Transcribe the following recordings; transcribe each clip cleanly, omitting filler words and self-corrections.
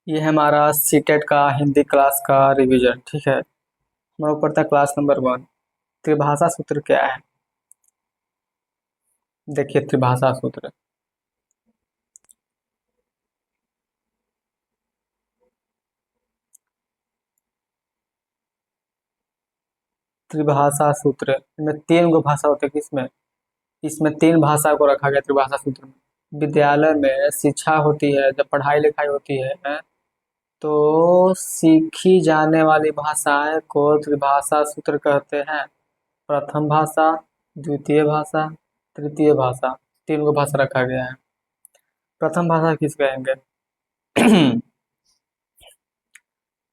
ये है हमारा सीटेट का हिंदी क्लास का रिवीजन। ठीक है, हम लोग पढ़ता है क्लास नंबर 1। त्रिभाषा सूत्र क्या है? देखिए त्रिभाषा सूत्र। त्रिभाषा सूत्र में 3 गो भाषा होते हैं। किसमें? इसमें 3 भाषा को रखा गया त्रिभाषा सूत्र में। विद्यालय में शिक्षा होती है, जब पढ़ाई लिखाई होती है तो सीखी जाने वाली भाषाएं को त्रिभाषा सूत्र कहते हैं। प्रथम भाषा, द्वितीय भाषा, तृतीय भाषा, 3 गो भाषा रखा गया है। प्रथम भाषा किस कहेंगे?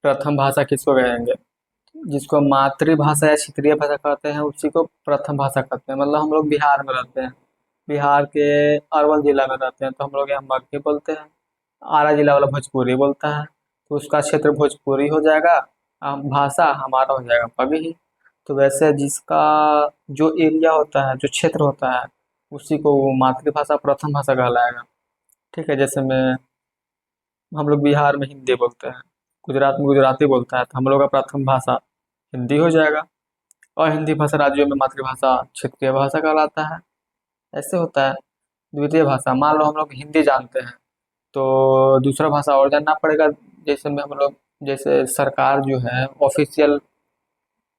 प्रथम भाषा किसको कहेंगे? जिसको मातृभाषा या क्षेत्रीय भाषा कहते हैं उसी को प्रथम भाषा कहते हैं। मतलब हम लोग बिहार में रहते हैं, बिहार के अरवल जिला में रहते हैं, तो हम लोग यहाँ मगही बोलते हैं। आरा जिला वाला भोजपुरी बोलता है, तो उसका क्षेत्र भोजपुरी हो जाएगा। भाषा हमारा हो जाएगा मगही। तो वैसे जिसका जो एरिया होता है, जो क्षेत्र होता है, उसी को वो मातृभाषा प्रथम भाषा कहलाएगा। ठीक है, जैसे मैं हम लोग बिहार में हिंदी बोलते हैं, गुजरात में गुजराती बोलता है, तो हम लोग का प्रथम भाषा हिंदी हो जाएगा। और हिंदी भाषा राज्यों में मातृभाषा क्षेत्रीय भाषा कहलाता है। ऐसे होता है। द्वितीय भाषा, मान लो हम लोग हिंदी जानते हैं तो दूसरा भाषा और जानना पड़ेगा। जैसे में हम लोग, जैसे सरकार जो है ऑफिशियल,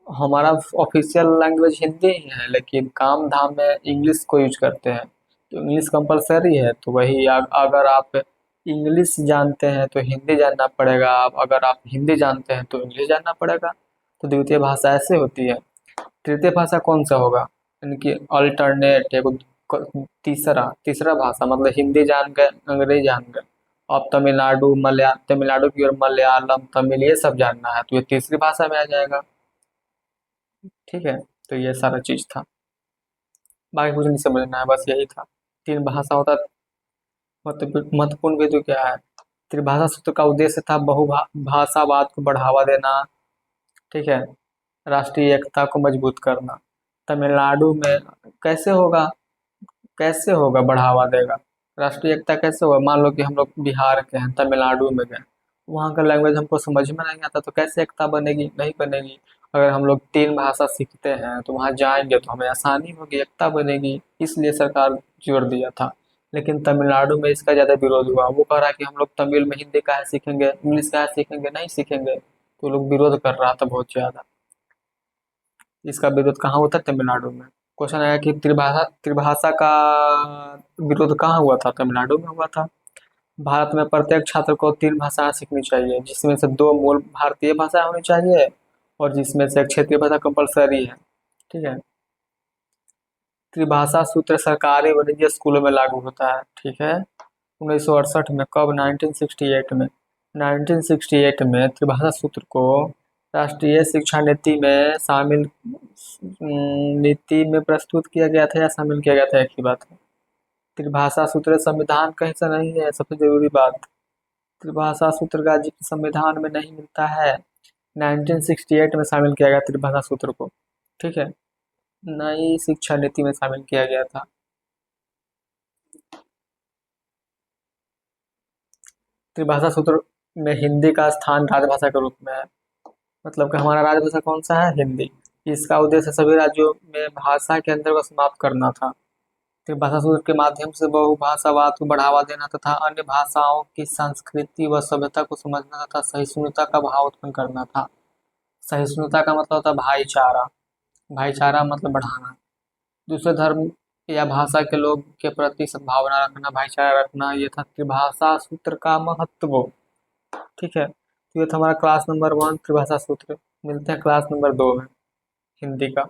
हमारा ऑफिशियल लैंग्वेज हिंदी ही है, लेकिन काम धाम में इंग्लिश को यूज करते हैं, तो इंग्लिश कंपलसरी है। तो वही अगर आप इंग्लिश जानते हैं तो हिंदी जानना पड़ेगा, अगर आप हिंदी जानते हैं तो इंग्लिश जानना पड़ेगा। तो द्वितीय भाषा ऐसे होती है। तृतीय भाषा कौन सा होगा? यानी कि अल्टरनेट एगो तीसरा तीसरा भाषा, मतलब हिंदी जान गए, अंग्रेजी जान गए, अब तमिलनाडु की ओर मलयालम, तमिल, ये सब जानना है तो ये तीसरी भाषा में आ जाएगा। ठीक है, तो ये सारा चीज था, बाकी कुछ नहीं समझना है, बस यही था। 3 भाषा होता। महत्वपूर्ण बिंदु क्या है? त्रिभाषा सूत्र का उद्देश्य था भाषावाद को बढ़ावा देना। ठीक है, राष्ट्रीय एकता को मजबूत करना। तमिलनाडु में कैसे होगा? कैसे होगा बढ़ावा देगा? राष्ट्रीय एकता कैसे होगा? मान लो कि हम लोग बिहार के हैं, तमिलनाडु में गए, वहाँ का लैंग्वेज हमको समझ में नहीं आता, तो कैसे एकता बनेगी? नहीं बनेगी। अगर हम लोग 3 भाषा सीखते हैं तो वहाँ जाएंगे तो हमें आसानी होगी, एकता बनेगी। इसलिए सरकार जोर दिया था। लेकिन तमिलनाडु में इसका ज्यादा विरोध हुआ। वो कह रहा है कि हम लोग तमिल में हिंदी काहे सीखेंगे, इंग्लिश काहे सीखेंगे, नहीं सीखेंगे। तो लोग विरोध कर रहा था बहुत ज्यादा। इसका विरोध कहाँ होता है? तमिलनाडु में। क्वेश्चन आया कि त्रिभाषा त्रिभाषा का विरोध कहाँ हुआ था? तमिलनाडु में हुआ था। भारत में प्रत्येक छात्र को 3 भाषाएं सीखनी चाहिए, जिसमें से 2 मूल भारतीय भाषा होनी चाहिए और जिसमें से एक क्षेत्रीय भाषा कंपलसरी है। ठीक है। त्रिभाषा सूत्र सरकारी व निजी स्कूलों में लागू होता है। ठीक है। 1968 में, कब? 1968 में। 1968 में त्रिभाषा सूत्र को राष्ट्रीय शिक्षा नीति में शामिल, नीति में प्रस्तुत किया गया था या शामिल किया गया था, एक ही बात है। त्रिभाषा सूत्र संविधान का हिस्सा नहीं है, सबसे जरूरी बात। त्रिभाषा सूत्र का जिक्र संविधान में नहीं मिलता है। 1968 में शामिल किया गया त्रिभाषा सूत्र को। ठीक है, नई शिक्षा नीति में शामिल किया गया था। त्रिभाषा सूत्र में हिंदी का स्थान राजभाषा के रूप में है। मतलब कि हमारा राजभाषा कौन सा है? हिंदी। इसका उद्देश्य सभी राज्यों में भाषा के अंतर को समाप्त करना था। त्रिभाषा सूत्र के माध्यम से बहुभाषावाद को बढ़ावा देना तथा अन्य भाषाओं की संस्कृति व सभ्यता को समझना तथा सहिष्णुता का भाव उत्पन्न करना था। सहिष्णुता का मतलब होता है भाईचारा। भाईचारा मतलब बढ़ाना, दूसरे धर्म या भाषा के लोग के प्रति सद्भावना रखना, भाईचारा रखना, ये था त्रिभाषा सूत्र का महत्व। ठीक है, तो ये था हमारा क्लास नंबर 1 त्रिभाषा सूत्र। मिलते हैं क्लास नंबर 2 में, हिंदी का।